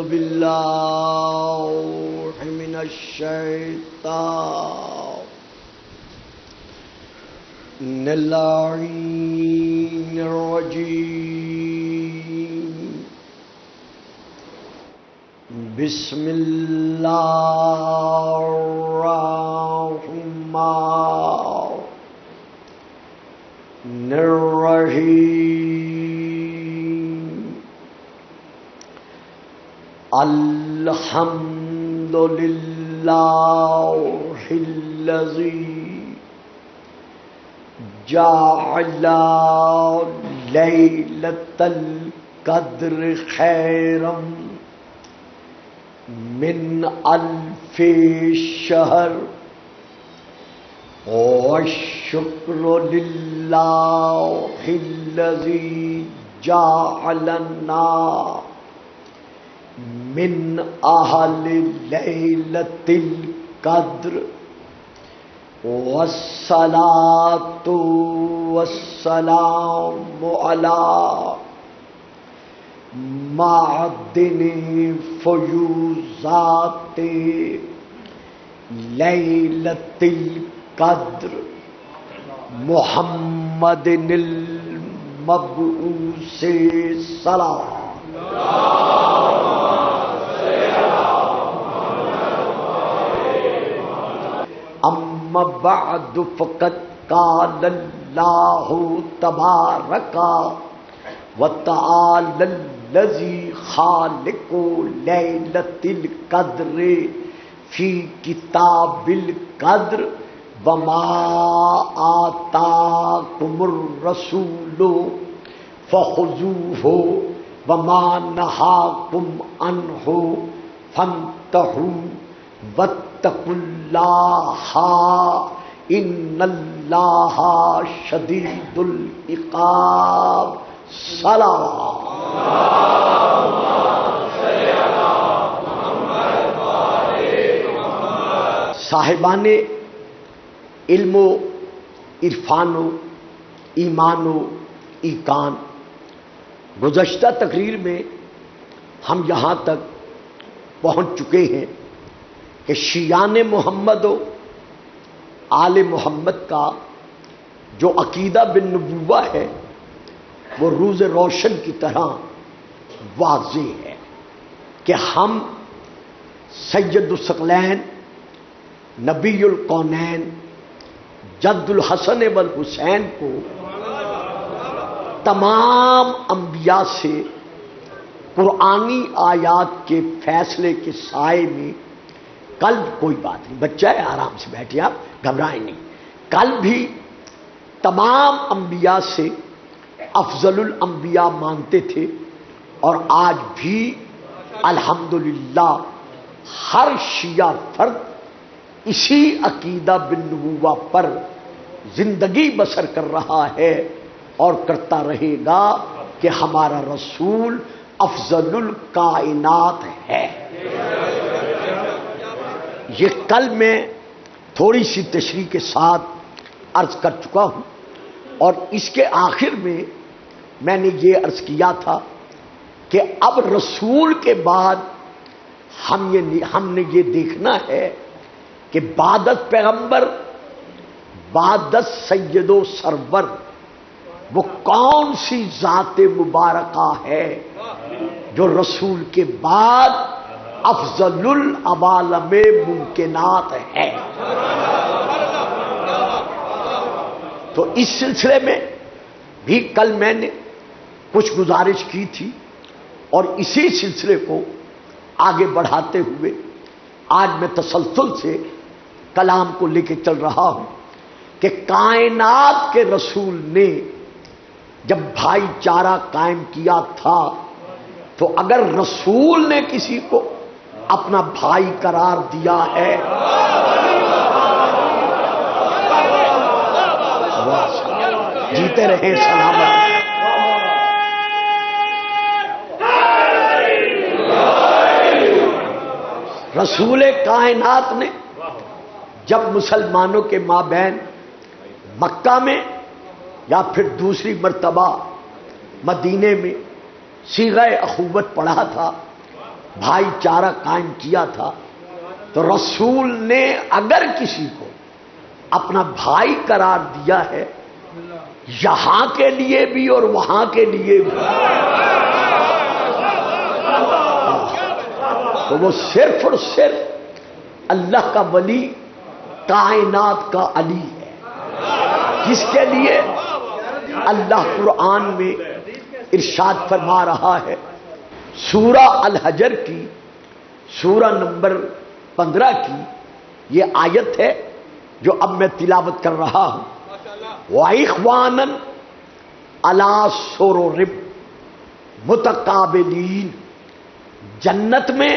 بالله من الشيطان اللعين الرجيم بسم الله الرحمن الرحيم الحمد لله الذي جعل ليلة القدر خيرا من ألف شهر والشكر لله الذي جعلنا من أهل ليلة القدر والصلاة والسلام على معدن فیوزات لیلۃ القدر محمد المبعوث صلی اما بعد فقد قال اللہ تبارک وتعالى الذي خالق ليلة القدر في كتاب القدر وما آتاكم الرسول فخذوه وما نهاكم عنه فانتهوا واتقوا الله إن الله شديد العقاب صلوات صاحبان علم و عرفان و ایمان و ایقان، گزشتہ تقریر میں ہم یہاں تک پہنچ چکے ہیں کہ شیعان محمد و آل محمد کا جو عقیدہ بالنبوہ ہے وہ روز روشن کی طرح واضح ہے کہ ہم سید الثقلین، نبی الکونین، جد الحسن والحسین کو تمام انبیاء سے قرآنی آیات کے فیصلے کے سائے میں، کل کوئی بات نہیں، بچہ ہے آرام سے بیٹھے، آپ گھبرائیں نہیں، کل بھی تمام انبیاء سے افضل الانبیاء مانتے تھے اور آج بھی الحمدللہ ہر شیعہ فرد اسی عقیدہ بالنبوہ پر زندگی بسر کر رہا ہے اور کرتا رہے گا کہ ہمارا رسول افضل الکائنات ہے۔ یہ کل میں تھوڑی سی تشریح کے ساتھ عرض کر چکا ہوں، اور اس کے آخر میں نے یہ عرض کیا تھا کہ اب رسول کے بعد ہم نے یہ دیکھنا ہے کہ بعدت پیغمبر، بعدت سید و سرور، وہ کون سی ذات مبارکہ ہے جو رسول کے بعد افضل العوالم ممکنات ہے۔ تو اس سلسلے میں بھی کل میں نے کچھ گزارش کی تھی، اور اسی سلسلے کو آگے بڑھاتے ہوئے آج میں تسلسل سے کلام کو لے کے چل رہا ہوں کہ کائنات کے رسول نے جب بھائی چارہ قائم کیا تھا تو اگر رسول نے کسی کو اپنا بھائی قرار دیا ہے جیتے رہیں سلامت۔ رسول کائنات نے جب مسلمانوں کے مابین مکہ میں یا پھر دوسری مرتبہ مدینے میں صیغہ اخوت پڑھا تھا، بھائی چارہ قائم کیا تھا، تو رسول نے اگر کسی کو اپنا بھائی قرار دیا ہے، یہاں کے لیے بھی اور وہاں کے لیے بھی، تو وہ صرف اور صرف اللہ کا ولی، کائنات کا علی ہے، جس کے لیے اللہ قرآن میں ارشاد فرما رہا ہے، سورہ الحجر کی سورہ نمبر 15 کی یہ آیت ہے جو اب میں تلاوت کر رہا ہوں۔ وَإِخْوَانًا عَلَىٰ سُرُرٍ مُتَقَابِلِينَ، جنت میں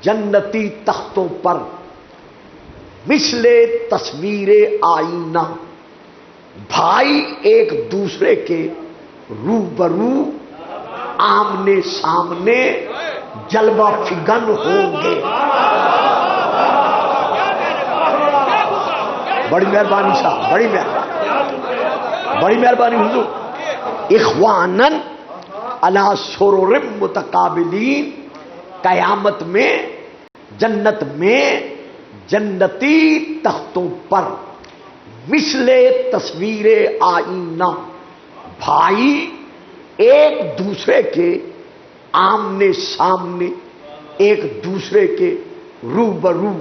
جنتی تختوں پر مثل تصویر آئینہ، بھائی ایک دوسرے کے روبرو آمنے سامنے جلوہ فگن ہوں گے۔ بڑی مہربانی صاحب، بڑی مہربانی حضور۔ اخوانن علی سرر متقابلین، قیامت میں جنت میں جنتی تختوں پر مثل تصویر آئینہ، بھائی ایک دوسرے کے آمنے سامنے، ایک دوسرے کے روبرو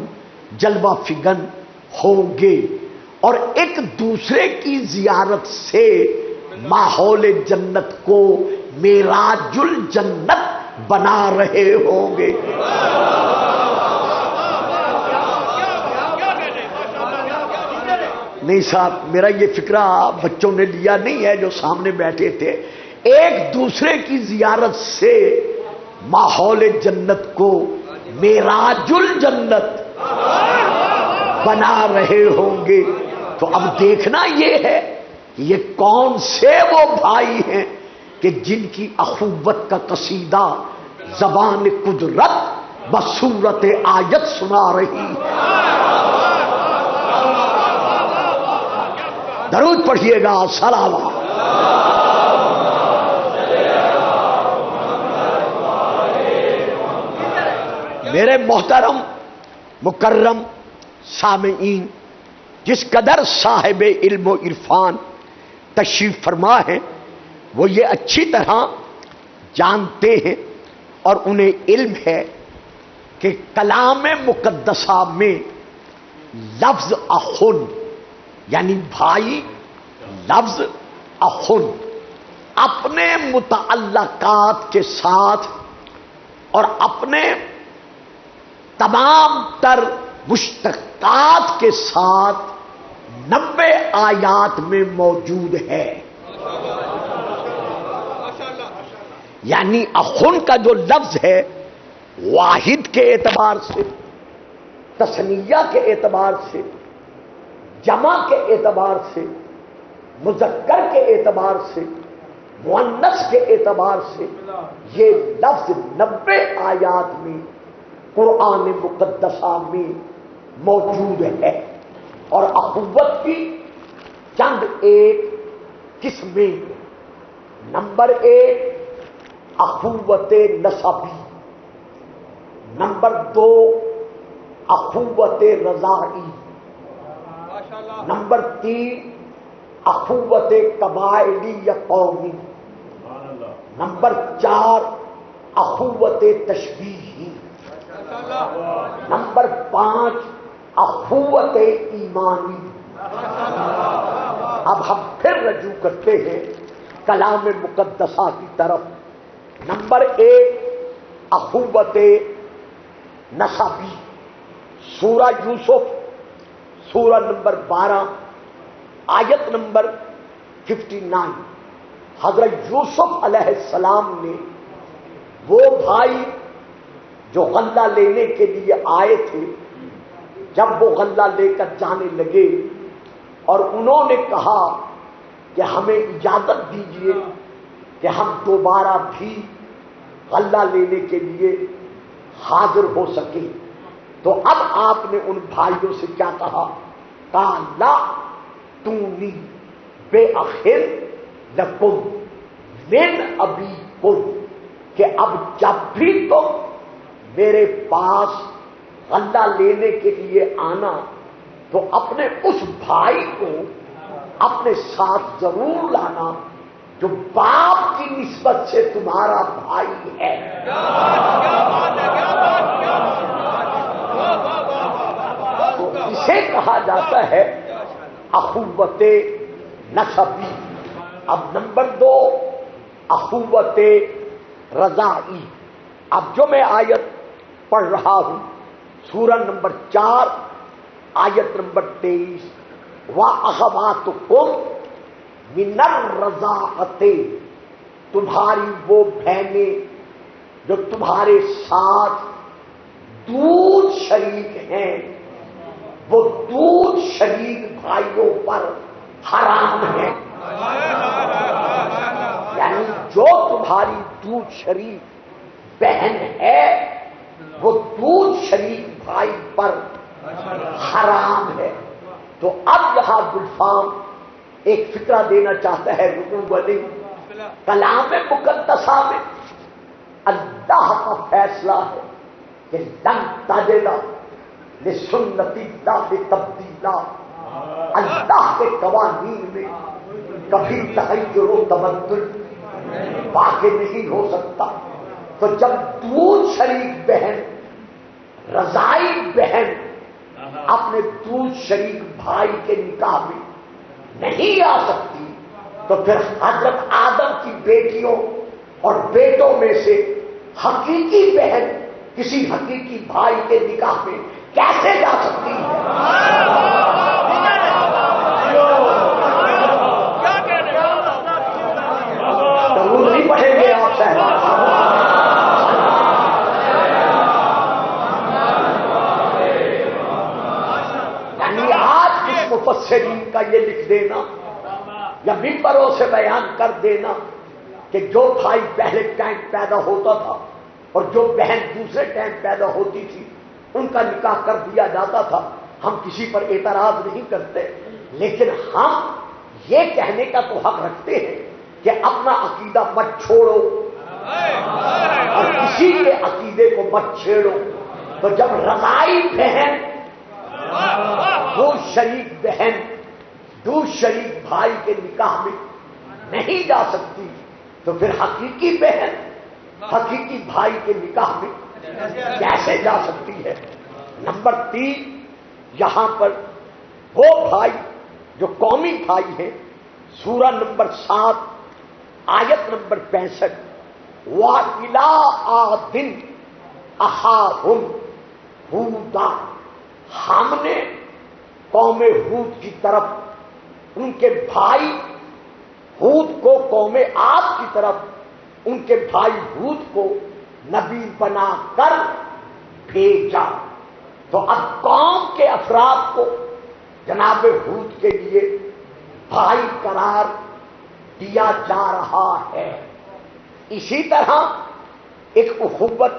جلوہ فگن ہوں گے، اور ایک دوسرے کی زیارت سے ماحول جنت کو معراج الجنت بنا رہے ہوں گے۔ نہیں صاحب، میرا یہ فکرہ بچوں نے لیا نہیں ہے جو سامنے بیٹھے تھے، ایک دوسرے کی زیارت سے ماحول جنت کو معراج الجنت بنا رہے ہوں گے۔ تو اب دیکھنا یہ ہے کہ یہ کون سے وہ بھائی ہیں کہ جن کی اخوت کا قصیدہ زبان قدرت بصورت آیت سنا رہی ہے۔ درود پڑھیے گا، صلوات۔ میرے محترم مکرم سامعین، جس قدر صاحب علم و عرفان تشریف فرما ہیں وہ یہ اچھی طرح جانتے ہیں اور انہیں علم ہے کہ کلام مقدسہ میں لفظ اخن یعنی بھائی، لفظ اخن اپنے متعلقات کے ساتھ اور اپنے تمام تر مشتقات کے ساتھ 90 آیات میں موجود ہے۔ یعنی اخن کا جو لفظ ہے، واحد کے اعتبار سے، تثنیہ کے اعتبار سے، جمع کے اعتبار سے، مذکر کے اعتبار سے، مؤنث کے اعتبار سے، یہ لفظ 90 آیات میں قرآن مقدسہ میں موجود ہے۔ اور اخوت کی چند ایک قسمیں، نمبر 1 اخوت نسبی، نمبر 2 اخوت رضاعی، نمبر 3 اخوت قبائلی یا قومی، نمبر 4 اخوت تشبیہی، نمبر 5 اخوت ایمانی۔ اب ہم پھر رجوع کرتے ہیں کلام مقدسہ کی طرف۔ نمبر 1 اخوت نسبی، سورہ یوسف سورہ نمبر 12 آیت نمبر 59۔ حضرت یوسف علیہ السلام نے وہ بھائی جو غلہ لینے کے لیے آئے تھے، جب وہ غلہ لے کر جانے لگے اور انہوں نے کہا کہ ہمیں اجازت دیجیے کہ ہم دوبارہ بھی غلہ لینے کے لیے حاضر ہو سکیں، تو اب آپ نے ان بھائیوں سے کیا کہا؟ لا تونی بے اخر لکم من ابیکم، کہ اب جب بھی تم میرے پاس غلہ لینے کے لیے آنا تو اپنے اس بھائی کو اپنے ساتھ ضرور لانا جو باپ کی نسبت سے تمہارا بھائی ہے۔ تو اسے کہا جاتا ہے اخوت نسبی۔ اب نمبر 2 اخوت رضائی۔ اب جو میں آیت پڑھ رہا ہوں سورہ نمبر 4 آیت نمبر 23، وَأَخَوَاتُكُمْ مِنَ الرَّضَاعَةِ، تمہاری وہ بہنیں جو تمہارے ساتھ دودھ شریک ہیں، وہ دودھ شریک بھائیوں پر حرام ہے۔ یعنی جو تمہاری دودھ شریک بہن ہے وہ دودھ شریک بھائی پر حرام ہے۔ تو اب یہاں گلفام ایک فکرہ دینا چاہتا ہے نبوت کلام مقدسہ میں اللہ کا فیصلہ ہے کہ لن تجد لسنت اللہ تبدیلا، اللہ کے قوانین میں کبھی تغیر و تبدل واقع نہیں ہو سکتا۔ تو جب دودھ شریک بہن رضائی بہن اپنے دودھ شریک بھائی کے نکاح میں نہیں آ سکتی تو پھر حضرت آدم کی بیٹیوں اور بیٹوں میں سے حقیقی بہن کسی حقیقی بھائی کے نکاح میں کیسے جا سکتی ہے؟ ضرور نہیں پڑھیں گے آپ صاحب۔ مفسرین کا یہ لکھ دینا یا منبروں سے بیان کر دینا کہ جو بھائی پہلے ٹائم پیدا ہوتا تھا اور جو بہن دوسرے ٹائم پیدا ہوتی تھی ان کا نکاح کر دیا جاتا تھا، ہم کسی پر اعتراض نہیں کرتے، لیکن ہم یہ کہنے کا تو حق رکھتے ہیں کہ اپنا عقیدہ مت چھوڑو اور کسی کے عقیدے کو مت چھیڑو۔ تو جب رضائی بہن دودھ شریک بہن دودھ شریک بھائی کے نکاح میں نہیں جا سکتی تو پھر حقیقی بہن حقیقی بھائی کے نکاح میں کیسے جا سکتی ہے؟ نمبر 3 یہاں پر وہ بھائی جو قومی بھائی ہیں، سورہ نمبر 7 آیت نمبر 65، وَإِلَىٰ عَادٍ أَخَاهُمْ هُودًا، ہم نے قوم ہود کی طرف ان کے بھائی ہود کو، قوم عاد کی طرف ان کے بھائی ہود کو نبی بنا کر بھیجا۔ تو اب قوم کے افراد کو جناب ہود کے لیے بھائی قرار دیا جا رہا ہے۔ اسی طرح ایک اخوت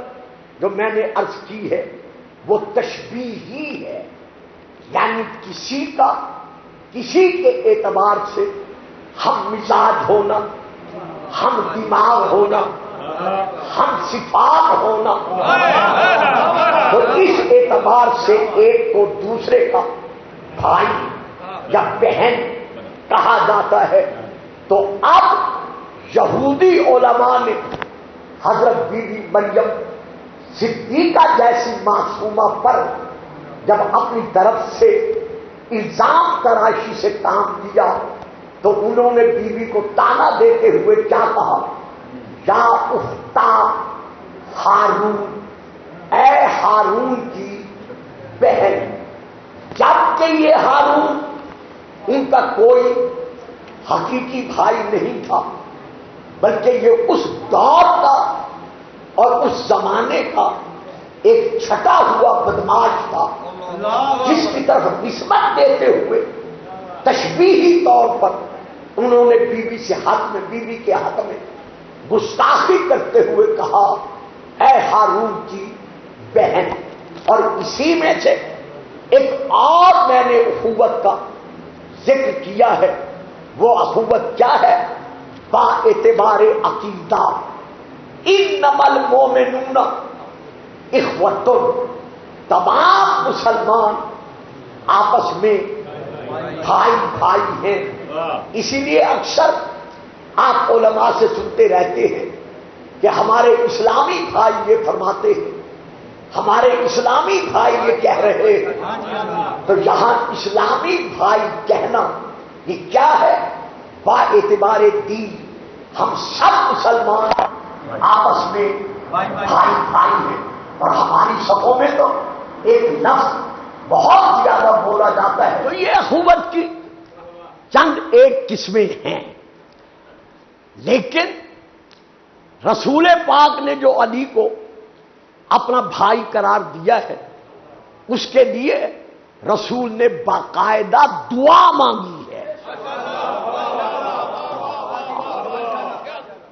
جو میں نے عرض کی ہے وہ تشبیہی ہے، یعنی کسی کا کسی کے اعتبار سے ہم مزاج ہونا، ہم دماغ ہونا، ہم صفات ہونا، تو اس اعتبار سے ایک کو دوسرے کا بھائی یا بہن کہا جاتا ہے۔ تو اب یہودی علماء نے حضرت بی بی مریم صدیقہ جیسی معصومہ پر جب اپنی طرف سے الزام تراشی سے کام لیا تو انہوں نے بیوی کو تانا دیتے ہوئے کیا کہا؟ یا اختا ہارون، اے ہارون کی بہن، جبکہ یہ ہارون ان کا کوئی حقیقی بھائی نہیں تھا بلکہ یہ اس دور کا اور اس زمانے کا ایک چھٹا ہوا بدماش تھا جس کی طرف نسبت دیتے ہوئے تشبیہی طور پر انہوں نے بیوی سے حق میں، بیوی کے حق میں گستاخی کرتے ہوئے کہا اے ہارون کی بہن۔ اور اسی میں سے ایک اور میں نے اخوت کا ذکر کیا ہے، وہ اخوت کیا ہے؟ با اعتبار عقیدہ، انما المؤمنون اخوۃ، تمام مسلمان آپس میں بھائی بھائی ہیں۔ اسی لیے اکثر آپ علماء سے سنتے رہتے ہیں کہ ہمارے اسلامی بھائی یہ فرماتے ہیں، ہمارے اسلامی بھائی یہ کہہ رہے ہیں۔ تو یہاں اسلامی بھائی کہنا یہ کیا ہے؟ با اعتبار دین ہم سب مسلمان آپس میں بھائی بھائی ہیں، اور ہماری صفوں میں تو ایک لفظ بہت زیادہ بولا جاتا ہے۔ تو یہ اخوت کی چند ایک قسمیں ہیں، لیکن رسول پاک نے جو علی کو اپنا بھائی قرار دیا ہے، اس کے لیے رسول نے باقاعدہ دعا مانگی ہے۔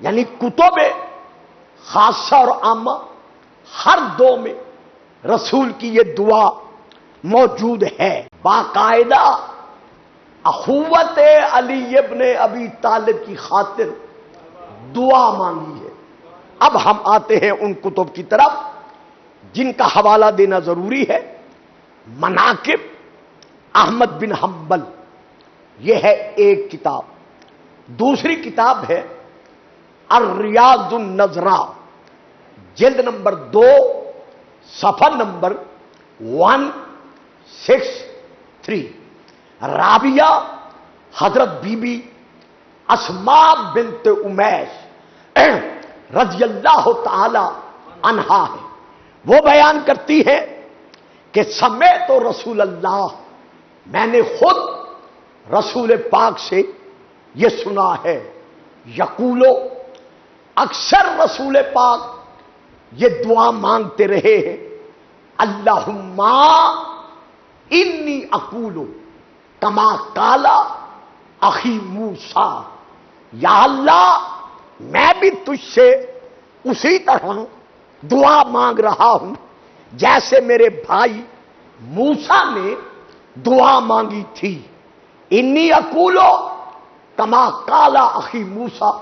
یعنی کتب خاصہ اور عامہ ہر دو میں رسول کی یہ دعا موجود ہے۔ باقاعدہ اخوت علی ابن ابی طالب کی خاطر دعا مانگی ہے۔ اب ہم آتے ہیں ان کتب کی طرف جن کا حوالہ دینا ضروری ہے۔ مناقب احمد بن حنبل، یہ ہے ایک کتاب۔ دوسری کتاب ہے الریاض النظرہ، جلد نمبر 2، صفحہ نمبر 163۔ رابعہ حضرت بی بی اسماء بنت امیس رضی اللہ تعالی عنہا ہے، وہ بیان کرتی ہے کہ سمعت رسول اللہ، میں نے خود رسول پاک سے یہ سنا ہے، یقولو، اکثر رسول پاک یہ دعا مانگتے رہے ہیں، اللہم انی اقولو کما قالا اخی موسیٰ، یا اللہ میں بھی تجھ سے اسی طرح دعا مانگ رہا ہوں جیسے میرے بھائی موسیٰ نے دعا مانگی تھی۔ انی اقولو کما قالا اخی موسیٰ،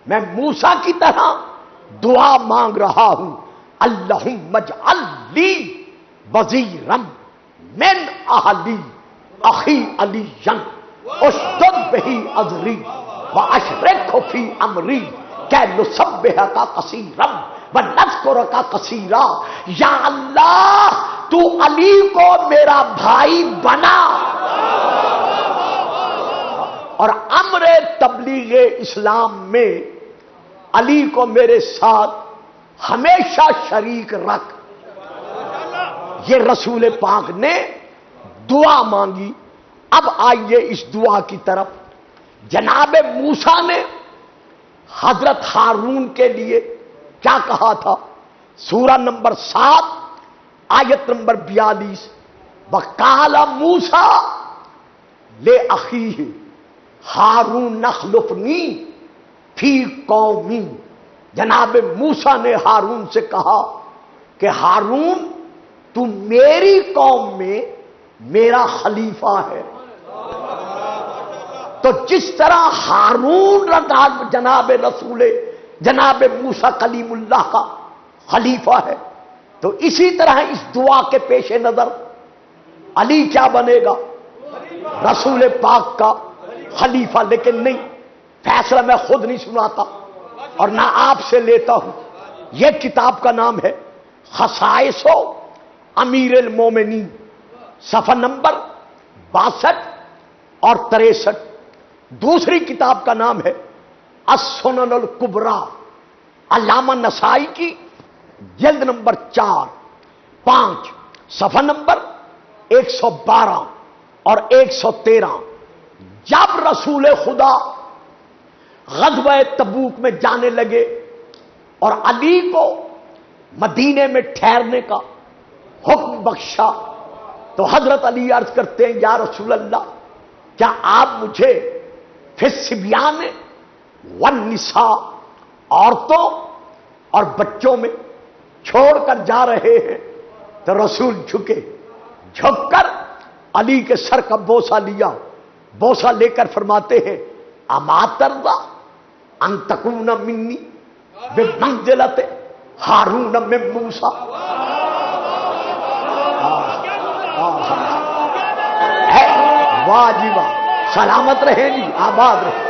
میں موسیٰ کی طرح دعا مانگ رہا ہوں، اللہم اجعل لی وزیرا من اہلی اخی علی اشدد بہ اذری واشرکہ فی امری کہ نسبحک کثیرا ونذکرک کثیرا۔ یا اللہ تو علی کو میرا بھائی بنا، اور امر تبلیغ اسلام میں علی کو میرے ساتھ ہمیشہ شریک رکھ۔ یہ رسول پاک نے دعا مانگی۔ اب آئیے اس دعا کی طرف۔ جناب موسیٰ نے حضرت ہارون کے لیے کیا کہا تھا؟ سورہ نمبر 7 آیت نمبر 42، وقال موسیٰ لأخیہ ہارون اخلفنی فی قومی، جناب موسیٰ نے ہارون سے کہا کہ ہارون تو میری قوم میں میرا خلیفہ ہے۔ تو جس طرح ہارون جناب موسیٰ کلیم اللہ کا خلیفہ ہے، تو اسی طرح اس دعا کے پیش نظر علی کیا بنے گا؟ رسول پاک کا خلیفہ۔ لیکن نہیں، فیصلہ میں خود نہیں سناتا اور نہ آپ سے لیتا ہوں۔ یہ کتاب کا نام ہے خصائص امیر المومنین، صفحہ نمبر 62 اور 63۔ دوسری کتاب کا نام ہے السنن الکبریٰ، علامہ نسائی کی، جلد نمبر 4-5، صفحہ نمبر 112 اور 113۔ جب رسول خدا غزوہ تبوک میں جانے لگے اور علی کو مدینے میں ٹھہرنے کا حکم بخشا، تو حضرت علی عرض کرتے ہیں یا رسول اللہ، کیا آپ مجھے فی الصبیان والنساء، عورتوں اور بچوں میں چھوڑ کر جا رہے ہیں؟ تو رسول جھک کر علی کے سر کا بوسہ لیا، بوسہ لے کر فرماتے ہیں اما ترضی ان تکون منی، بمنزلت ہارون من موسیٰ. واہ جی واہ، سلامت رہیں جی، آباد رہیں.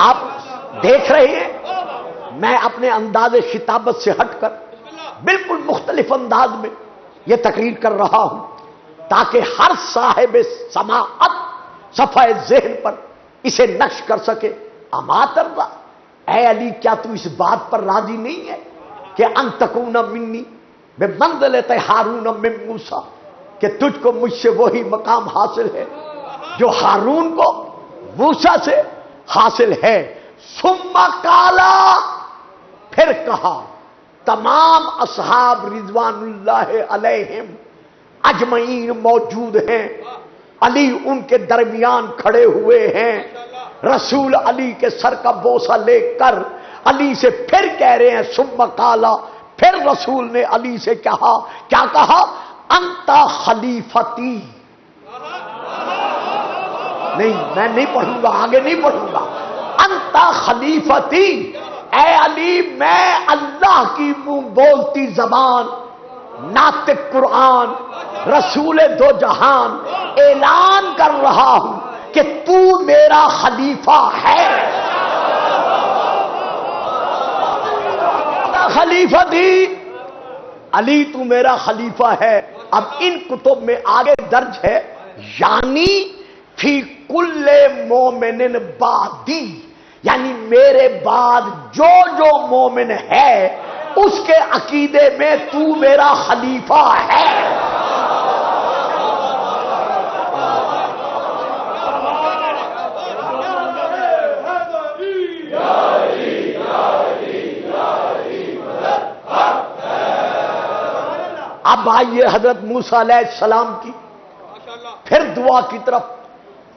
آپ دیکھ رہے ہیں میں اپنے انداز خطابت سے ہٹ کر بالکل مختلف انداز میں یہ تقریر کر رہا ہوں تاکہ ہر صاحب سماعت صفحہ ذہن پر اسے نقش کر سکے. اما ترضیٰ، اے علی کیا تو اس بات پر راضی نہیں ہے کہ ان تکون منی بمنزلت ہارون من موسیٰ، کہ تجھ کو مجھ سے وہی مقام حاصل ہے جو ہارون کو موسیٰ سے حاصل ہے. ثم قالا، پھر کہا تمام اصحاب رضوان اللہ علیہم اجمعین موجود ہیں، علی ان کے درمیان کھڑے ہوئے ہیں، رسول علی کے سر کا بوسہ لے کر علی سے پھر کہہ رہے ہیں ثم قالا، پھر رسول نے علی سے کہا، کیا کہا؟ انت خلیفتی. نہیں میں نہیں پڑھوں گا، آگے نہیں پڑھوں گا. انت خلیفتی، اے علی میں اللہ کی منہ بولتی زبان، ناطق قرآن، رسول دو جہان اعلان کر رہا ہوں کہ تو میرا خلیفہ ہے. خلیفتی، علی تو میرا خلیفہ ہے. اب ان کتب میں آگے درج ہے یعنی فی کل مومن بعدی، یعنی میرے بعد جو جو مومن ہے اس کے عقیدے میں تو میرا خلیفہ ہے. اب آئیے حضرت موسیٰ علیہ السلام کی پھر دعا کی طرف.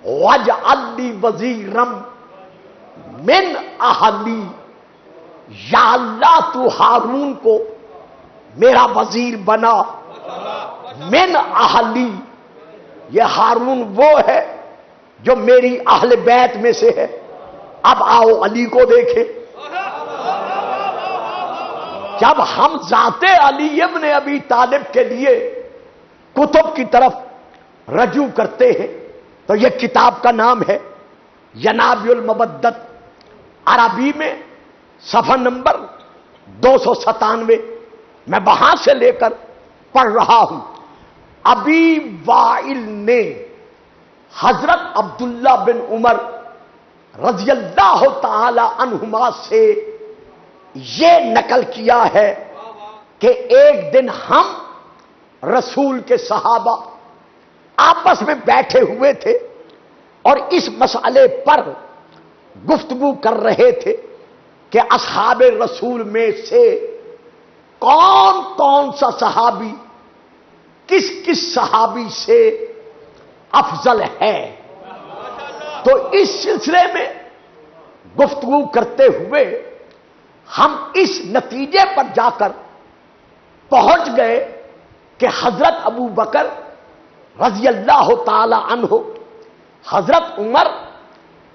وَاجْعَلْ لِي وَزِيرًا مِّنْ أَهْلِي، یا اللہ تو ہارون کو میرا وزیر بنا. من اہلی، یہ ہارون وہ ہے جو میری اہل بیت میں سے ہے. اب آؤ علی کو دیکھیں. جب ہم ذات علی ابن ابی طالب کے لیے کتب کی طرف رجوع کرتے ہیں تو یہ کتاب کا نام ہے ینابع المودت، عربی میں صفحہ نمبر 297. میں وہاں سے لے کر پڑھ رہا ہوں. ابی وائل نے حضرت عبداللہ بن عمر رضی اللہ تعالی عنہما سے یہ نقل کیا ہے کہ ایک دن ہم رسول کے صحابہ آپس میں بیٹھے ہوئے تھے اور اس مسئلے پر گفتگو کر رہے تھے کہ اصحاب رسول میں سے کون کون سا صحابی کس کس صحابی سے افضل ہے. تو اس سلسلے میں گفتگو کرتے ہوئے ہم اس نتیجے پر جا کر پہنچ گئے کہ حضرت ابو بکر رضی اللہ تعالی عنہ، حضرت عمر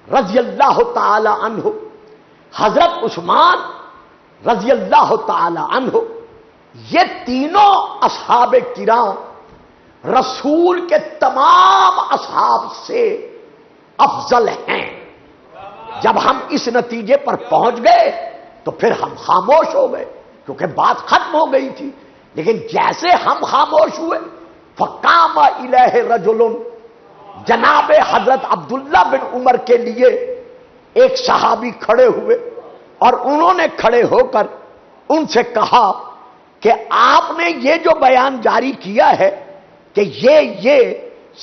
رضی اللہ تعالی عنہ، حضرت عثمان رضی اللہ تعالی عنہ، یہ تینوں اصحاب کرام رسول کے تمام اصحاب سے افضل ہیں. جب ہم اس نتیجے پر پہنچ گئے تو پھر ہم خاموش ہو گئے کیونکہ بات ختم ہو گئی تھی. لیکن جیسے ہم خاموش ہوئے فقام الیہ رجل، جناب حضرت عبداللہ بن عمر کے لیے ایک صحابی کھڑے ہوئے اور انہوں نے کھڑے ہو کر ان سے کہا کہ آپ نے یہ جو بیان جاری کیا ہے کہ یہ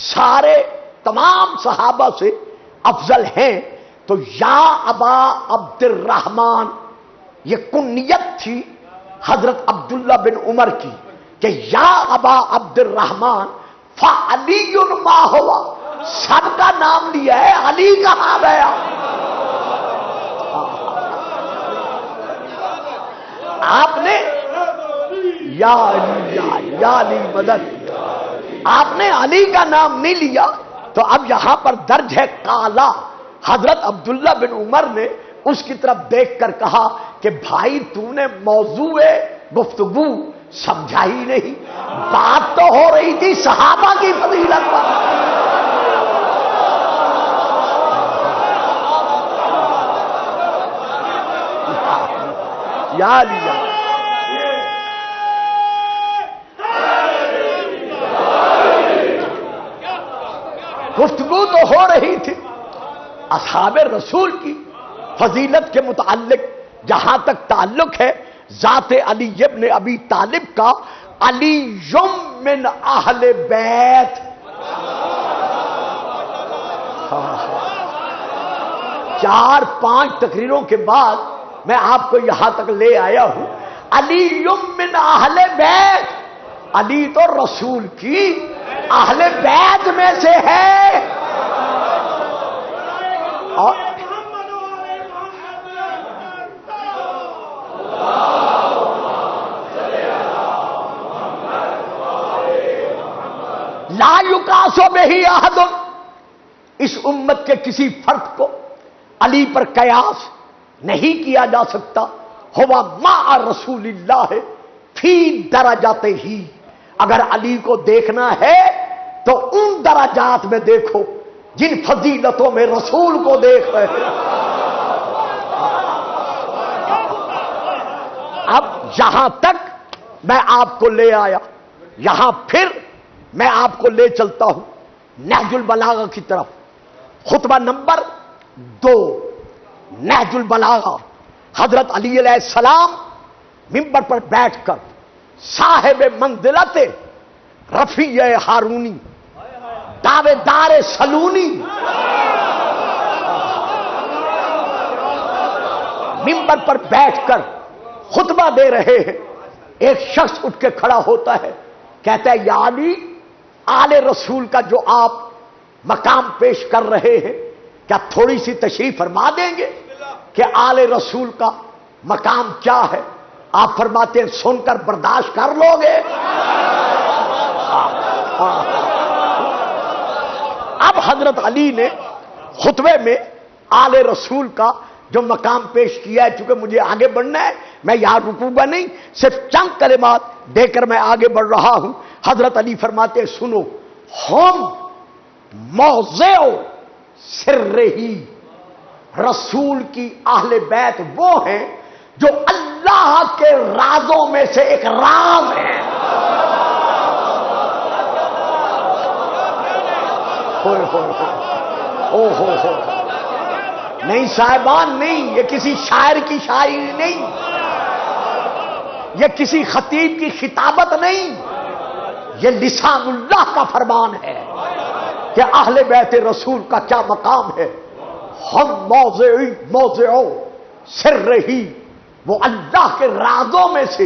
سارے تمام صحابہ سے افضل ہیں، تو یا ابا عبد الرحمن، یہ کنیت تھی حضرت عبداللہ بن عمر کی کہ یا ابا عبد الرحمن فعلی ما ہوا، سب کا نام لیا ہے، علی کہاں گیا؟ آپ نے یا علی مدد، آپ نے علی کا نام نہیں لیا. تو اب یہاں پر درج ہے قالا، حضرت عبداللہ بن عمر نے اس کی طرف دیکھ کر کہا کہ بھائی تو نے موضوع گفتگو سمجھا ہی نہیں، بات تو ہو رہی تھی صحابہ کی فضیلت پر۔ یا لیا گفتگو تو ہو رہی تھی اصحاب رسول کی فضیلت کے متعلق، جہاں تک تعلق ہے ذات علی ابن ابی طالب کا، علی من اہل بیت۔ 4-5 تقریروں کے بعد میں آپ کو یہاں تک لے آیا ہوں، علی من اہل بیت، علی تو رسول کی اہل بیت میں سے ہے۔ اور لا یقاسو بہی احد، اس امت کے کسی فرد کو علی پر قیاس نہیں کیا جا سکتا۔ ہوا مع رسول اللہ فی درجات ہی، اگر علی کو دیکھنا ہے تو ان درجات میں دیکھو جن فضیلتوں میں رسول کو دیکھ رہے ہیں۔ اب یہاں تک میں آپ کو لے آیا، یہاں پھر میں آپ کو لے چلتا ہوں نہج البلاغہ کی طرف، خطبہ نمبر 2، نہج البلاغہ۔ حضرت علی علیہ السلام منبر پر بیٹھ کر صاحب منزلت رفیع ہارونی، دعوے دار سلونی، منبر پر بیٹھ کر خطبہ دے رہے ہیں۔ ایک شخص اٹھ کے کھڑا ہوتا ہے، کہتا ہے یا علی، آل رسول کا جو آپ مقام پیش کر رہے ہیں، کیا تھوڑی سی تشریح فرما دیں گے کہ آل رسول کا مقام کیا ہے؟ آپ فرماتے ہیں سن کر برداشت کر لو گے؟ اب حضرت علی نے خطبے میں آل رسول کا جو مقام پیش کیا ہے، چونکہ مجھے آگے بڑھنا ہے میں یہاں رکوں گا نہیں، صرف چند کلمات دے کر میں آگے بڑھ رہا ہوں۔ حضرت علی فرماتے ہیں سنو، ہم موضع سر ہی، رسول کی اہل بیت وہ ہیں جو اللہ کے رازوں میں سے ایک راز ہے۔ او ہو نہیں صاحبان، نہیں، یہ کسی شاعر کی شاعری نہیں، یہ کسی خطیب کی خطابت نہیں، یہ لسان اللہ کا فرمان ہے کہ اہل بیت رسول کا کیا مقام ہے۔ ہم موضع سر رہی، وہ اللہ کے رازوں میں سے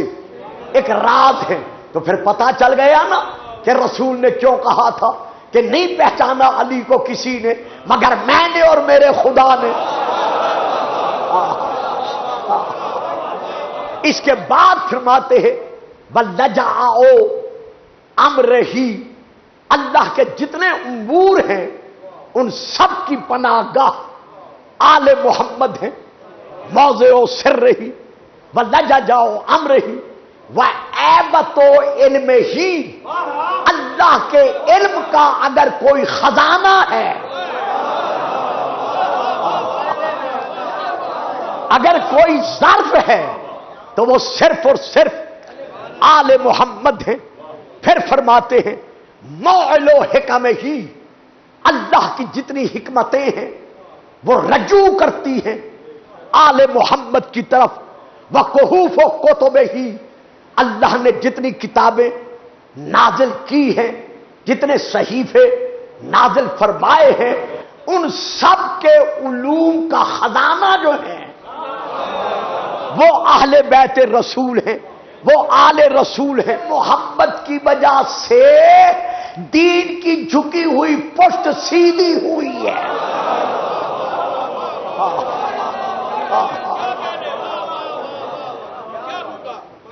ایک راز ہے۔ تو پھر پتا چل گیا نا کہ رسول نے کیوں کہا تھا کہ نہیں پہچانا علی کو کسی نے مگر میں نے اور میرے خدا نے۔ اس کے بعد فرماتے ہیں بلجاؤ امر ہی، اللہ کے جتنے امور ہیں ان سب کی پناہ گاہ آل محمد ہیں۔ موضع سر ہی بلجاؤ امر ہی وعیبت علم ہی، اللہ کے علم کا اگر کوئی خزانہ ہے، اگر کوئی ظرف ہے تو وہ صرف اور صرف آل محمد ہیں۔ پھر فرماتے ہیں موعل و حکم ہی، اللہ کی جتنی حکمتیں ہیں وہ رجوع کرتی ہیں آل محمد کی طرف۔ وقحوف و کتب ہی، اللہ نے جتنی کتابیں نازل کی ہیں، جتنے صحیفے نازل فرمائے ہیں، ان سب کے علوم کا خزانہ جو ہے وہ اہل بیت رسول ہیں، وہ آل رسول ہیں۔ محمد کی وجہ سے دین کی جھکی ہوئی پشت سیدھی ہوئی ہے۔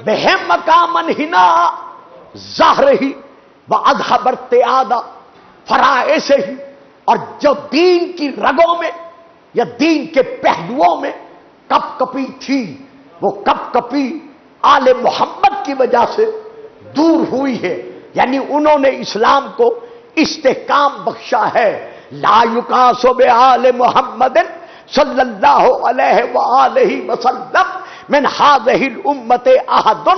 بہم مقامن ہنا ظاہر ہی و اذہب ارتعادا فرائے سے ہی، اور جو دین کی رگوں میں یا دین کے پہلوؤں میں کپ کپی تھی وہ کپ کپی آل محمد کی وجہ سے دور ہوئی ہے، یعنی انہوں نے اسلام کو استحکام بخشا ہے۔ لا یقاس بآل محمد صلی اللہ علیہ وآلہ وسلم من هذه الامت احد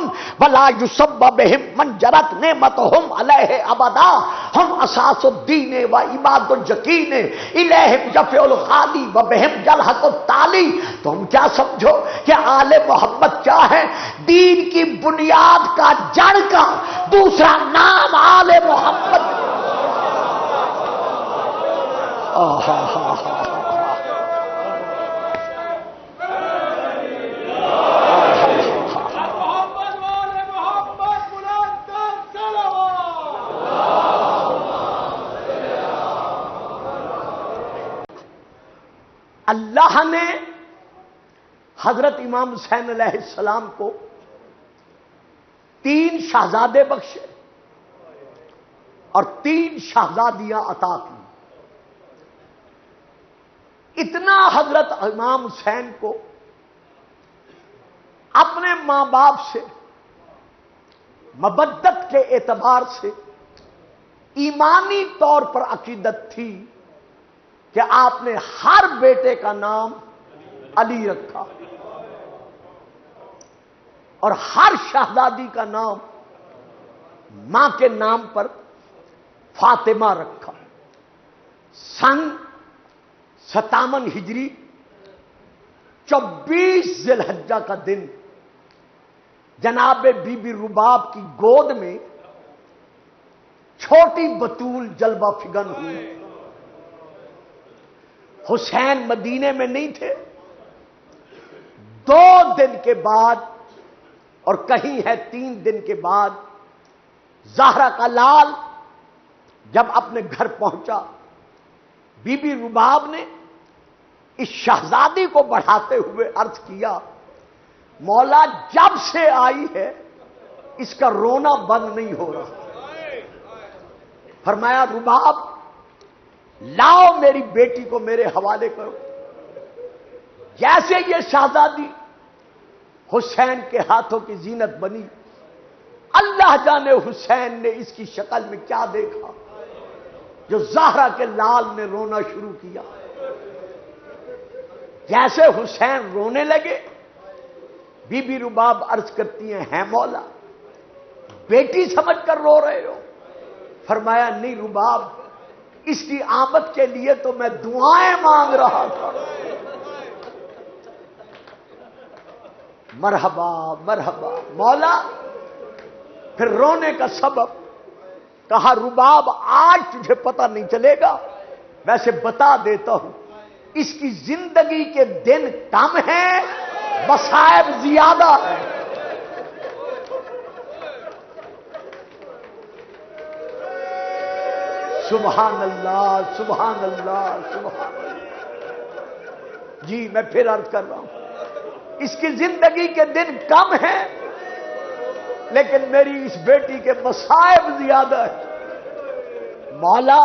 ولا يسب بهم من جرت نعمتهم علیہ ابدا، ہم اساس الدین و عماد الجکین الیہم یفع الغالی و بهم جلحق التالی۔ تم کیا سمجھو کہ آل محمد کیا ہے؟ دین کی بنیاد کا جڑ کا دوسرا نام آل محمد۔ اللہ نے حضرت امام حسین علیہ السلام کو 3 شہزادے بخشے اور 3 شہزادیاں عطا کی۔ اتنا حضرت امام حسین کو اپنے ماں باپ سے مبدت کے اعتبار سے ایمانی طور پر عقیدت تھی کہ آپ نے ہر بیٹے کا نام علی رکھا اور ہر شہزادی کا نام ماں کے نام پر فاطمہ رکھا۔ سن 57 ہجری 24 ذی الحجہ کا دن جناب بی بی رباب کی گود میں چھوٹی بطول جلوہ فگن ہوئی۔ حسین مدینے میں نہیں تھے۔ 2 دن کے بعد اور کہیں ہے 3 دن کے بعد زہرا کا لال جب اپنے گھر پہنچا، بی بی رباب نے اس شہزادی کو بڑھاتے ہوئے عرض کیا، مولا جب سے آئی ہے اس کا رونا بند نہیں ہو رہا۔ فرمایا رباب لاؤ میری بیٹی کو میرے حوالے کرو۔ جیسے یہ شہزادی حسین کے ہاتھوں کی زینت بنی، اللہ جانے حسین نے اس کی شکل میں کیا دیکھا جو زہرا کے لال نے رونا شروع کیا۔ جیسے حسین رونے لگے، بی بی رباب عرض کرتی ہیں مولا بیٹی سمجھ کر رو رہے ہو؟ فرمایا نہیں رباب، اس کی آمد کے لیے تو میں دعائیں مانگ رہا تھا۔ مرحبا مرحبا مولا۔ پھر رونے کا سبب کہا رباب آج تجھے پتہ نہیں چلے گا، ویسے بتا دیتا ہوں، اس کی زندگی کے دن کم ہیں مصائب زیادہ ہیں۔ سبحان اللہ سبحان اللہ سبحان اللہ۔ جی میں پھر عرض کر رہا ہوں، اس کی زندگی کے دن کم ہیں لیکن میری اس بیٹی کے مصائب زیادہ ہیں۔ مولا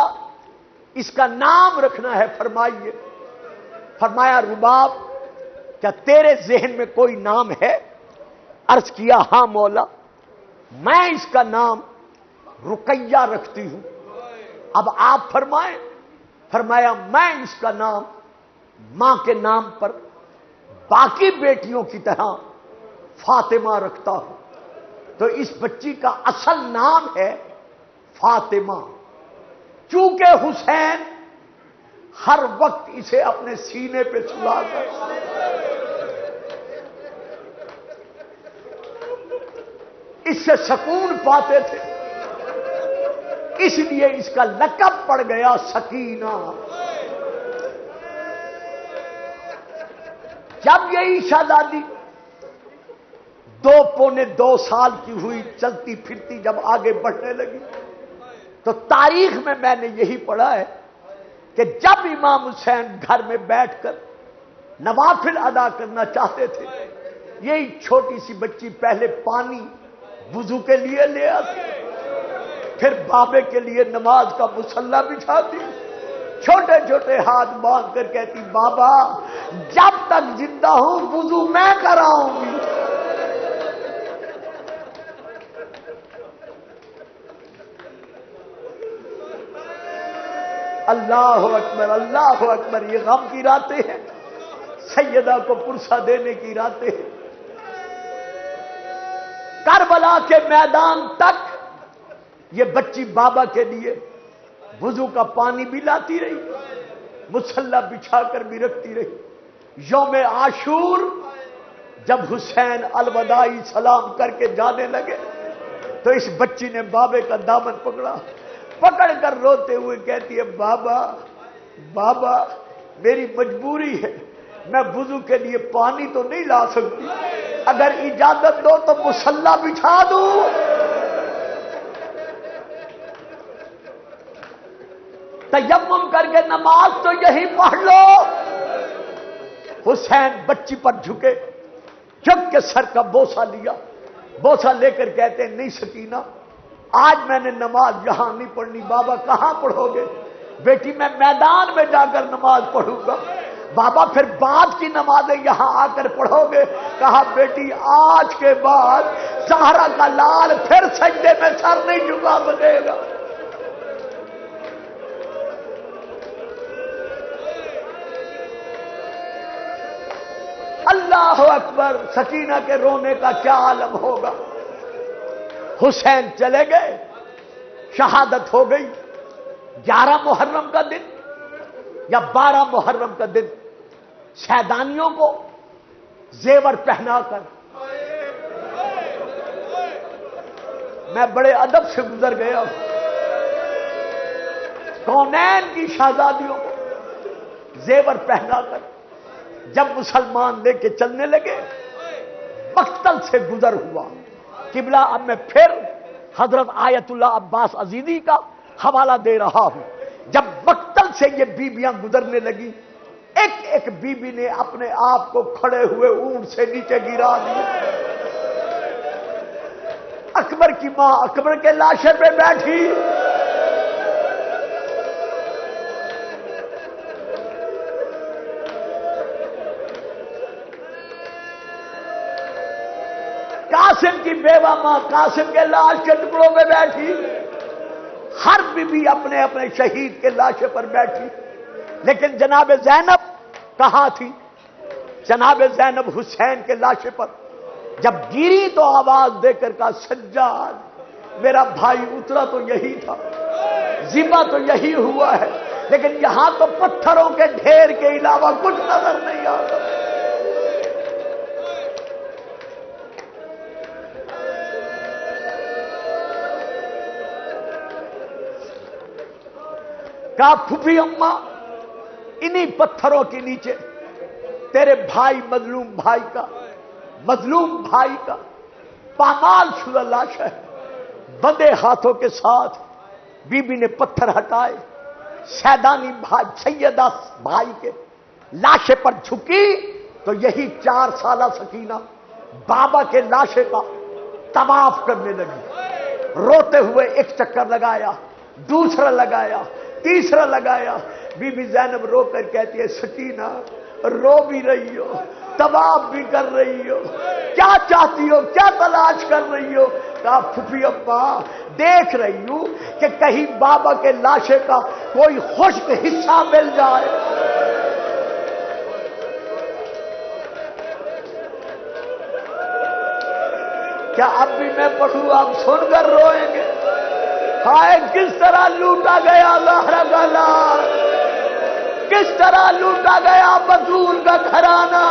اس کا نام رکھنا ہے فرمائیے۔ فرمایا رباب کیا تیرے ذہن میں کوئی نام ہے؟ عرض کیا ہاں مولا، میں اس کا نام رقیہ رکھتی ہوں۔ اب آپ فرمائیں۔ فرمایا میں اس کا نام ماں کے نام پر باقی بیٹیوں کی طرح فاطمہ رکھتا ہوں۔ تو اس بچی کا اصل نام ہے فاطمہ، چونکہ حسین ہر وقت اسے اپنے سینے پہ سلا کر اس سے سکون پاتے تھے، اس لیے اس کا لقب پڑ گیا سکینہ۔ جب یہی شہزادی 2 سال کی ہوئی، چلتی پھرتی جب آگے بڑھنے لگی تو تاریخ میں نے یہی پڑھا ہے کہ جب امام حسین گھر میں بیٹھ کر نوافل ادا کرنا چاہتے تھے، یہی چھوٹی سی بچی پہلے پانی وضو کے لیے لے آتی، پھر بابے کے لیے نماز کا مصلی بچھاتی، چھوٹے چھوٹے ہاتھ باندھ کر کہتی بابا جب تک زندہ ہوں وضو میں کراؤں گی. اللہ اکبر اللہ اکبر. یہ غم کی راتیں ہیں، سیدہ کو پرسہ دینے کی راتیں ہیں. کربلا کے میدان تک یہ بچی بابا کے لیے وضو کا پانی بھی لاتی رہی، مصلی بچھا کر بھی رکھتی رہی. یوم عاشور جب حسین الوداعی سلام کر کے جانے لگے تو اس بچی نے بابے کا دامن پکڑا، پکڑ کر روتے ہوئے کہتی ہے بابا بابا میری مجبوری ہے، میں وضو کے لیے پانی تو نہیں لا سکتی، اگر اجازت دو تو مصلی بچھا دوں. تیمم کر کے نماز تو یہی پڑھ لو. حسین بچی پر جھکے، جھک کے سر کا بوسہ لیا، بوسہ لے کر کہتے ہیں نہیں سکینہ آج میں نے نماز یہاں نہیں پڑھنی. بابا کہاں پڑھو گے؟ بیٹی میں میدان میں جا کر نماز پڑھوں گا. بابا پھر بعد کی نمازیں یہاں آ کر پڑھو گے؟ کہا بیٹی آج کے بعد زہرا کا لال پھر سجدے میں سر نہیں جھکا سکے گا. اللہ اکبر. سکینہ کے رونے کا کیا عالم ہوگا. حسین چلے گئے، شہادت ہو گئی. 11 محرم کا دن یا 12 محرم کا دن شیدانیوں کو زیور پہنا کر میں بڑے ادب سے گزر گیا. کونین کی شہزادیوں کو زیور پہنا کر جب مسلمان لے کے چلنے لگے مقتل سے گزر ہوا. قبلہ اب میں پھر حضرت آیت اللہ عباس عزیزی کا حوالہ دے رہا ہوں. جب مقتل سے یہ بیویاں گزرنے لگی ایک ایک بیوی نے اپنے آپ کو کھڑے ہوئے اونٹ سے نیچے گرا دیا. اکبر کی ماں اکبر کے لاشے پہ بیٹھی. قاسم کی بیوہ ماں قاسم کے لاش کے ٹکڑوں پہ بیٹھی. ہر بیوی اپنے اپنے شہید کے لاشے پر بیٹھی. لیکن جناب زینب کہاں تھی؟ جناب زینب حسین کے لاشے پر جب گری تو آواز دے کر کہا سجاد میرا بھائی اترا تو یہی تھا، ذبح تو یہی ہوا ہے، لیکن یہاں تو پتھروں کے ڈھیر کے علاوہ کچھ نظر نہیں آتا. کہا پھوپھی اماں انہی پتھروں کے نیچے تیرے بھائی مظلوم بھائی کا پامال شدہ لاش ہے. بندے ہاتھوں کے ساتھ بی بی نے پتھر ہٹائے، سیدانی بھائی سیدہ بھائی کے لاشے پر جھکی تو یہی 4 سالہ سکینہ بابا کے لاشے کا طواف کرنے لگی. روتے ہوئے ایک چکر لگایا، دوسرا لگایا، تیسرا لگایا. بی بی زینب رو کر کہتی ہے سکینہ رو بھی رہی ہو، طواف بھی کر رہی ہو، کیا چاہتی ہو، کیا تلاش کر رہی ہو؟ کہا پھوپھی ابا دیکھ رہی ہوں کہ کہیں بابا کے لاشے کا کوئی خشک حصہ مل جائے. کیا اب بھی میں پڑھوں آپ سن کر روئیں گے؟ ہائے کس طرح لوٹا گیا زہرا کا لال، کس طرح لوٹا گیا بطول کا گھرانہ.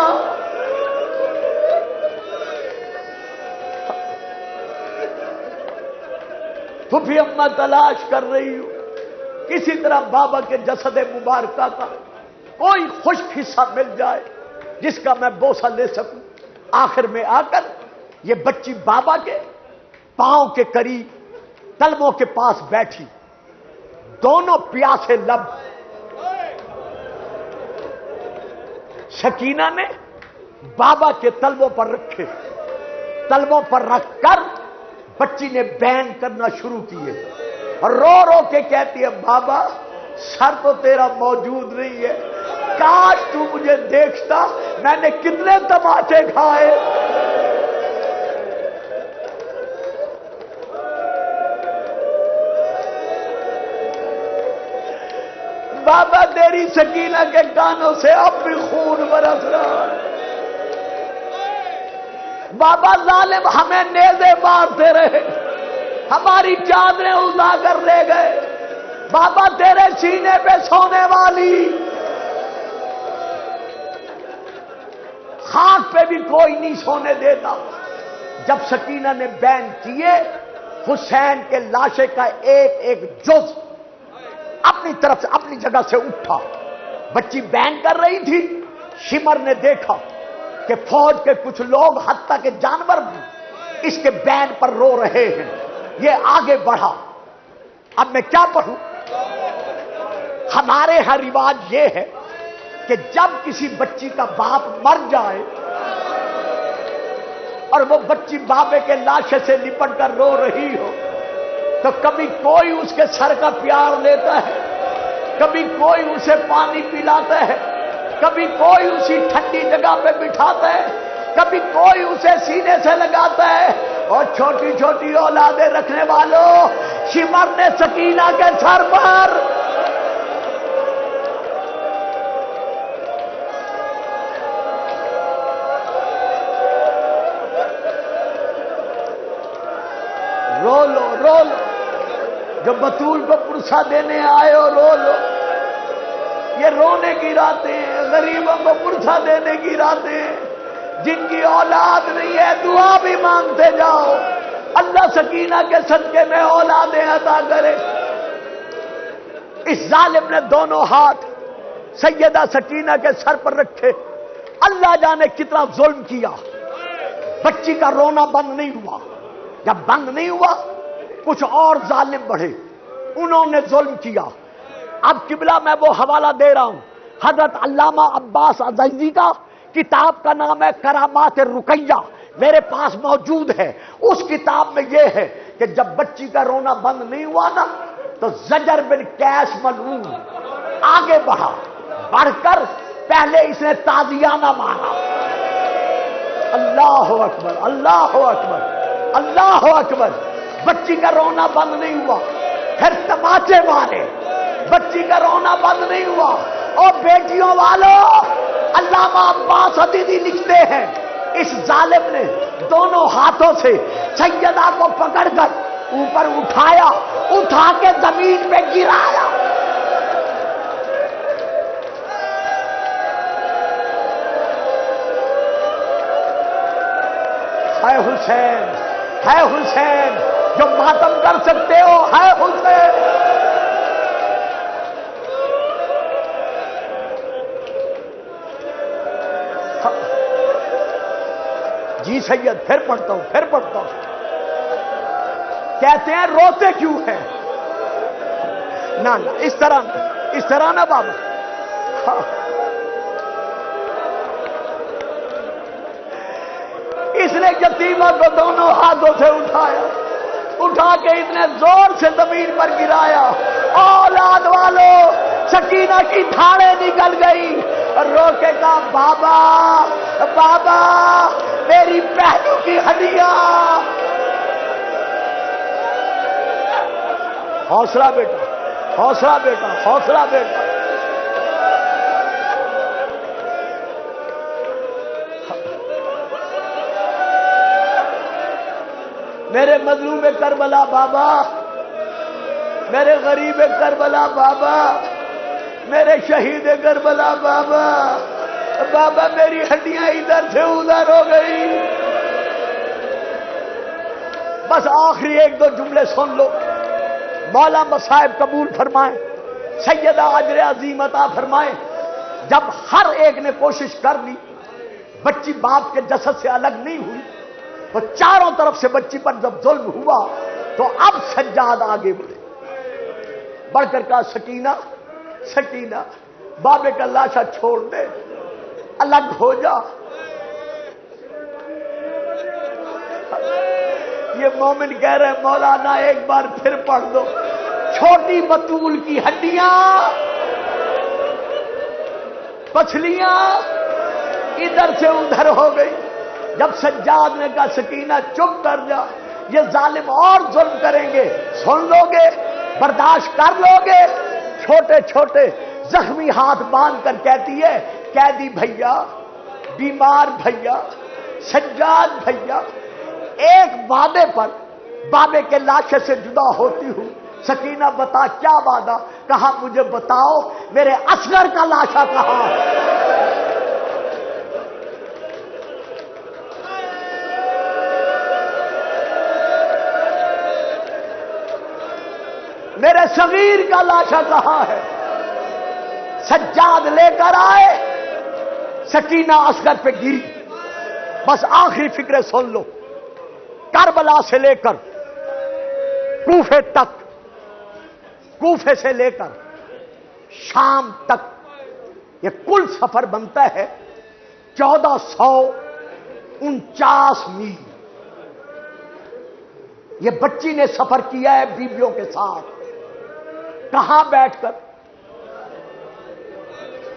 پھوپھی اماں تلاش کر رہی ہوں کسی طرح بابا کے جسد مبارکہ کا کوئی خشک حصہ مل جائے جس کا میں بوسہ لے سکوں. آخر میں آ کر یہ بچی بابا کے پاؤں کے قریب تلبوں کے پاس بیٹھی، دونوں پیاسے لب سکینہ نے بابا کے تلبوں پر رکھے. تلبوں پر رکھ کر بچی نے بین کرنا شروع کیے اور رو رو کے کہتی ہے بابا سر تو تیرا موجود نہیں ہے، کاش تو مجھے دیکھتا میں نے کتنے تماچے کھائے۔ بابا تیری سکینہ کے کانوں سے اب بھی خون برس رہا ہے۔ بابا ظالم ہمیں نیزے مارتے رہے، ہماری چادریں اجاگر لے گئے، بابا تیرے سینے پہ سونے والی خاک پہ بھی کوئی نہیں سونے دیتا۔ جب سکینہ نے بین کیے، حسین کے لاشے کا ایک ایک جز اپنی طرف سے اپنی جگہ سے اٹھا۔ بچی بین کر رہی تھی، شمر نے دیکھا کہ فوج کے کچھ لوگ حتیٰ کہ جانور بھی اس کے بین پر رو رہے ہیں، یہ آگے بڑھا۔ اب میں کیا پڑھوں؟ ہمارے ہاں رواج یہ ہے کہ جب کسی بچی کا باپ مر جائے اور وہ بچی بابے کے لاشے سے لپٹ کر رو رہی ہو تو کبھی کوئی اس کے سر کا پیار لیتا ہے، کبھی کوئی اسے پانی پلاتا ہے، کبھی کوئی اسی ٹھنڈی جگہ پہ بٹھاتا ہے، کبھی کوئی اسے سینے سے لگاتا ہے۔ اور چھوٹی چھوٹی اولادیں رکھنے والوں، شمر نے سکینہ کے سر پر رو لو رو لو، جو بطول کو پرسا دینے آئے ہو رو لو۔ یہ رونے کی راتیں ہیں، غریبوں کو پرسا دینے کی راتیں ہیں، جن کی اولاد نہیں ہے دعا بھی مانگتے جاؤ، اللہ سکینہ کے صدقے میں اولادیں عطا کرے۔ اس ظالم نے دونوں ہاتھ سیدہ سکینہ کے سر پر رکھے، اللہ جانے کتنا ظلم کیا۔ بچی کا رونا بند نہیں ہوا، جب بند نہیں ہوا کچھ اور ظالم بڑھے، انہوں نے ظلم کیا۔ اب قبلہ میں وہ حوالہ دے رہا ہوں، حضرت علامہ عباس عزیزی کا کتاب کا نام ہے کرامات رقیہ، میرے پاس موجود ہے۔ اس کتاب میں یہ ہے کہ جب بچی کا رونا بند نہیں ہوا نا تو زجر بن قیس ملعون آگے بڑھا، بڑھ کر پہلے اس نے تازیانہ مارا، اللہ اکبر اللہ اکبر اللہ اکبر۔ بچی کا رونا بند نہیں ہوا، پھر تماچے مارے، بچی کا رونا بند نہیں ہوا۔ اور بیٹیوں والوں، علامہ عباس عزیزی لکھتے ہیں اس ظالم نے دونوں ہاتھوں سے سیدہ کو پکڑ کر اوپر اٹھایا، اٹھا کے زمین پہ گرایا۔ ہے حسین، ہے حسین، جو ماتم کر سکتے ہو، ہے حسین۔ جی سید، پھر پڑھتا ہوں پھر پڑھتا ہوں۔ کہتے ہیں روتے کیوں ہیں؟ نہ اس طرح نہ بابا، اس نے یتیمہ کو دونوں ہاتھوں سے اٹھایا، اٹھا کے اتنے زور سے زمین پر گرایا، اولاد والوں سکینہ کی دھاڑیں نکل گئی، رو کے کہا بابا بابا میری پہلو کی ہڈیاں۔ حوصلہ بیٹا، حوصلہ بیٹا، حوصلہ بیٹا۔ میرے مظلوم کربلا بابا، میرے غریب کربلا بابا، میرے شہید کربلا بابا، بابا میری ہڈیاں ادھر سے ادھر ہو گئی۔ بس آخری ایک دو جملے سن لو، مولا مصائب قبول فرمائیں، سیدہ اجر عظیم عطا فرمائیں۔ جب ہر ایک نے کوشش کر لی، بچی باپ کے جسد سے الگ نہیں ہوئی، تو چاروں طرف سے بچی پر جب ظلم ہوا تو اب سجاد آگے بڑھے، بڑھ کر کہا سکینہ سکینہ بابے کا لاشا چھوڑ دے، الگ ہو جا۔ یہ مومن کہہ رہے مولانا ایک بار پھر پڑھ دو، چھوٹی بطول کی ہڈیاں پچھلیاں ادھر سے ادھر ہو گئی. جب سجاد نے کہا سکینہ چپ کر جا، یہ ظالم اور ظلم کریں گے، سن لو گے، برداشت کر لو گے. چھوٹے چھوٹے زخمی ہاتھ باندھ کر کہتی ہے قیدی بھیا، بیمار بھیا، سجاد بھیا، ایک وعدے پر بابے کے لاشے سے جدا ہوتی ہوں. سکینہ بتا کیا وعدہ؟ کہا مجھے بتاؤ میرے اصغر کا لاشا کہاں ہے؟ میرے صغیر کا لاشا کہاں ہے؟ سجاد لے کر آئے، سکینہ اصغر پہ گری. بس آخری فکریں سن لو. کربلا سے لے کر کوفے تک، کوفے سے لے کر شام تک یہ کل سفر بنتا ہے 1449 میل. یہ بچی نے سفر کیا ہے بیویوں کے ساتھ. کہاں بیٹھ کر؟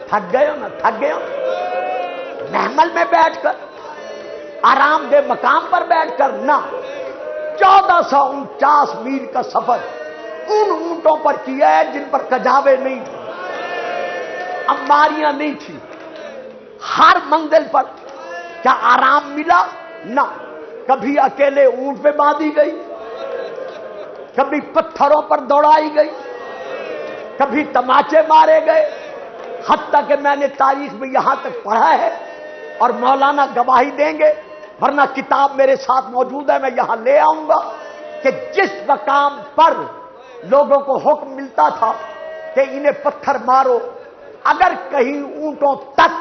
تھک گئے ہو نا، تھک گئے ہو؟ محمل میں بیٹھ کر، آرام دہ مقام پر بیٹھ کر نہ. 1449 میل کا سفر ان اونٹوں پر کیا ہے جن پر کجاوے نہیں تھے، اماریاں نہیں تھی. ہر منزل پر کیا آرام ملا؟ نہ. کبھی اکیلے اونٹ پہ باندھی گئی، کبھی پتھروں پر دوڑائی گئی، کبھی تماچے مارے گئے. حتیٰ کہ میں نے تاریخ میں یہاں تک پڑھا ہے، اور مولانا گواہی دیں گے، ورنہ کتاب میرے ساتھ موجود ہے، میں یہاں لے آؤں گا، کہ جس مقام پر لوگوں کو حکم ملتا تھا کہ انہیں پتھر مارو، اگر کہیں اونٹوں تک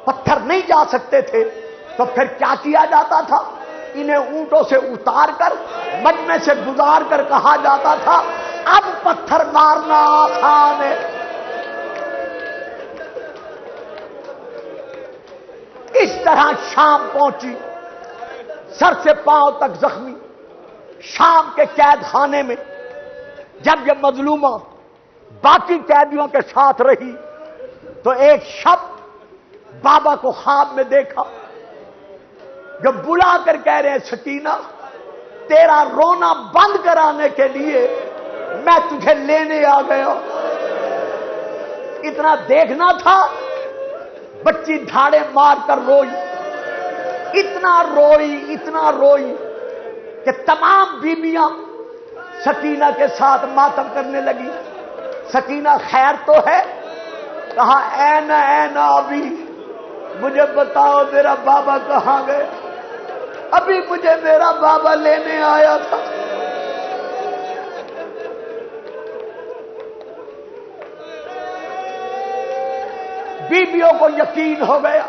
پتھر نہیں جا سکتے تھے تو پھر کیا کیا جاتا تھا؟ انہیں اونٹوں سے اتار کر مجمع سے گزار کر کہا جاتا تھا اب پتھر مارنا آسان ہے. اس طرح شام پہنچی، سر سے پاؤں تک زخمی. شام کے قید خانے میں جب یہ مظلومہ باقی قیدیوں کے ساتھ رہی تو ایک شب بابا کو خواب میں دیکھا جو بلا کر کہہ رہے ہیں سکینہ تیرا رونا بند کرانے کے لیے میں تجھے لینے آ گیا. اتنا دیکھنا تھا. بچی دھاڑے مار کر روئی، اتنا روئی کہ تمام بیویاں سکینہ کے ساتھ ماتم کرنے لگی. سکینہ خیر تو ہے؟ کہا اینا ابھی مجھے بتاؤ میرا بابا کہاں گئے؟ ابھی مجھے میرا بابا لینے آیا تھا. بیویوں کو یقین ہو گیا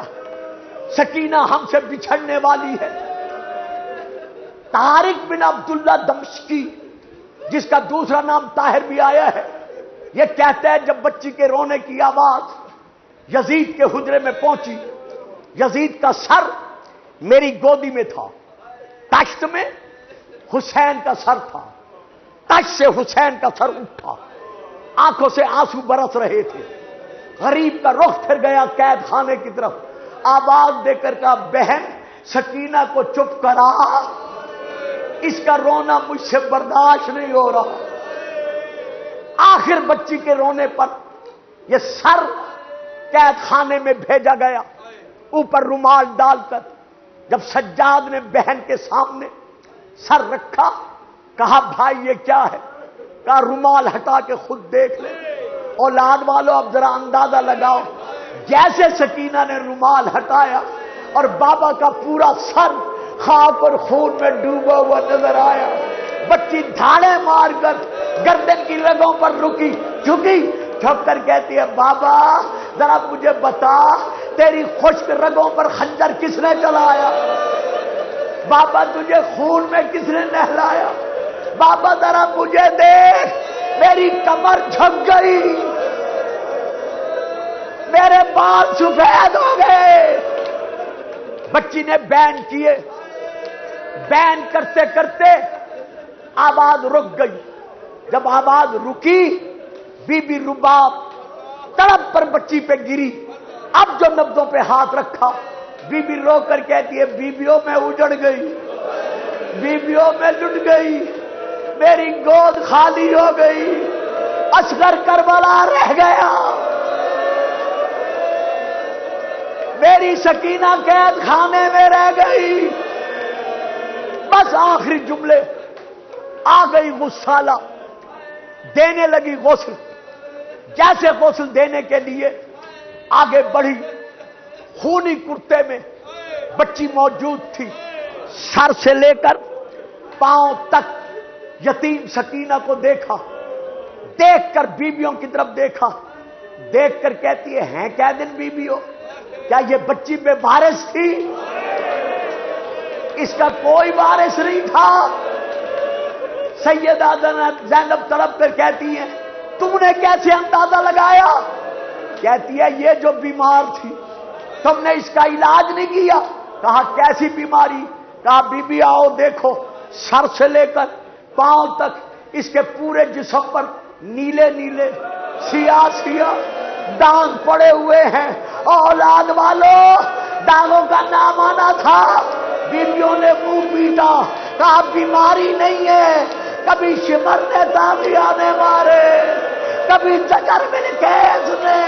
سکینہ ہم سے بچھڑنے والی ہے. طارق بن عبداللہ دمشقی، جس کا دوسرا نام طاہر بھی آیا ہے، یہ کہتا ہے جب بچی کے رونے کی آواز یزید کے حجرے میں پہنچی، یزید کا سر میری گودی میں تھا، تشت میں حسین کا سر تھا، تشت سے حسین کا سر اٹھا، آنکھوں سے آنسو برس رہے تھے. غریب کا رخ پھر گیا قید خانے کی طرف، آواز دے کر کہا بہن سکینہ کو چپ کرا، اس کا رونا مجھ سے برداشت نہیں ہو رہا. آخر بچی کے رونے پر یہ سر قید خانے میں بھیجا گیا، اوپر رومال ڈال کر. جب سجاد نے بہن کے سامنے سر رکھا، کہا بھائی یہ کیا ہے؟ کہا رومال ہٹا کے خود دیکھ لے. اولاد والو اب ذرا اندازہ لگاؤ، جیسے سکینہ نے رومال ہٹایا اور بابا کا پورا سر خاک اور خون میں ڈوبا ہوا نظر آیا. بچی دھاڑے مار کر گردن کی رگوں پر رکی، جھکی، جھک کر کہتی ہے بابا ذرا مجھے بتا تیری خشک رگوں پر خنجر کس نے چلایا؟ بابا تجھے خون میں کس نے نہلایا؟ بابا ذرا مجھے دیکھ، میری کمر جھک گئی، میرے بال سفید ہو گئے. بچی نے بین کیے، بین کرتے کرتے آواز رک گئی. جب آواز رکی بی بی رباب تڑپ پر بچی پہ گری. اب جو نبضوں پہ ہاتھ رکھا بی بی رو کر کہتی ہے بیبیوں میں اجڑ گئی, بیبیوں میں لٹ گئی, میری گود خالی ہو گئی, اصغر کربلا رہ گیا, میری سکینہ قید خانے میں رہ گئی. بس آخری جملے آ گئی غسالہ, دینے لگی غسل. جیسے غسل دینے کے لیے آگے بڑھی, خونی کرتے میں بچی موجود تھی, سر سے لے کر پاؤں تک یتیم سکینہ کو دیکھا, دیکھ کر بیویوں کی طرف دیکھا, دیکھ کر کہتی ہے ہیں کیا دن بیویوں, کیا یہ بچی بے وارث تھی؟ اس کا کوئی وارث نہیں تھا. سیدہ زینب تڑپ کر کہتی ہیں تم نے کیسے اندازہ لگایا؟ کہتی ہے یہ جو بیمار تھی تم نے اس کا علاج نہیں کیا. کہا کیسی بیماری؟ کہا بی بی آؤ دیکھو, سر سے لے کر پاؤں تک اس کے پورے جسم پر نیلے نیلے سیاہ سیاہ داغ پڑے ہوئے ہیں. اولاد والوں داغوں کا نام آنا تھا. بیویوں نے منہ پیٹا, کہا بیماری نہیں ہے, کبھی شمر نے تابیاں نے مارے, کبھی چچر بن کیس نے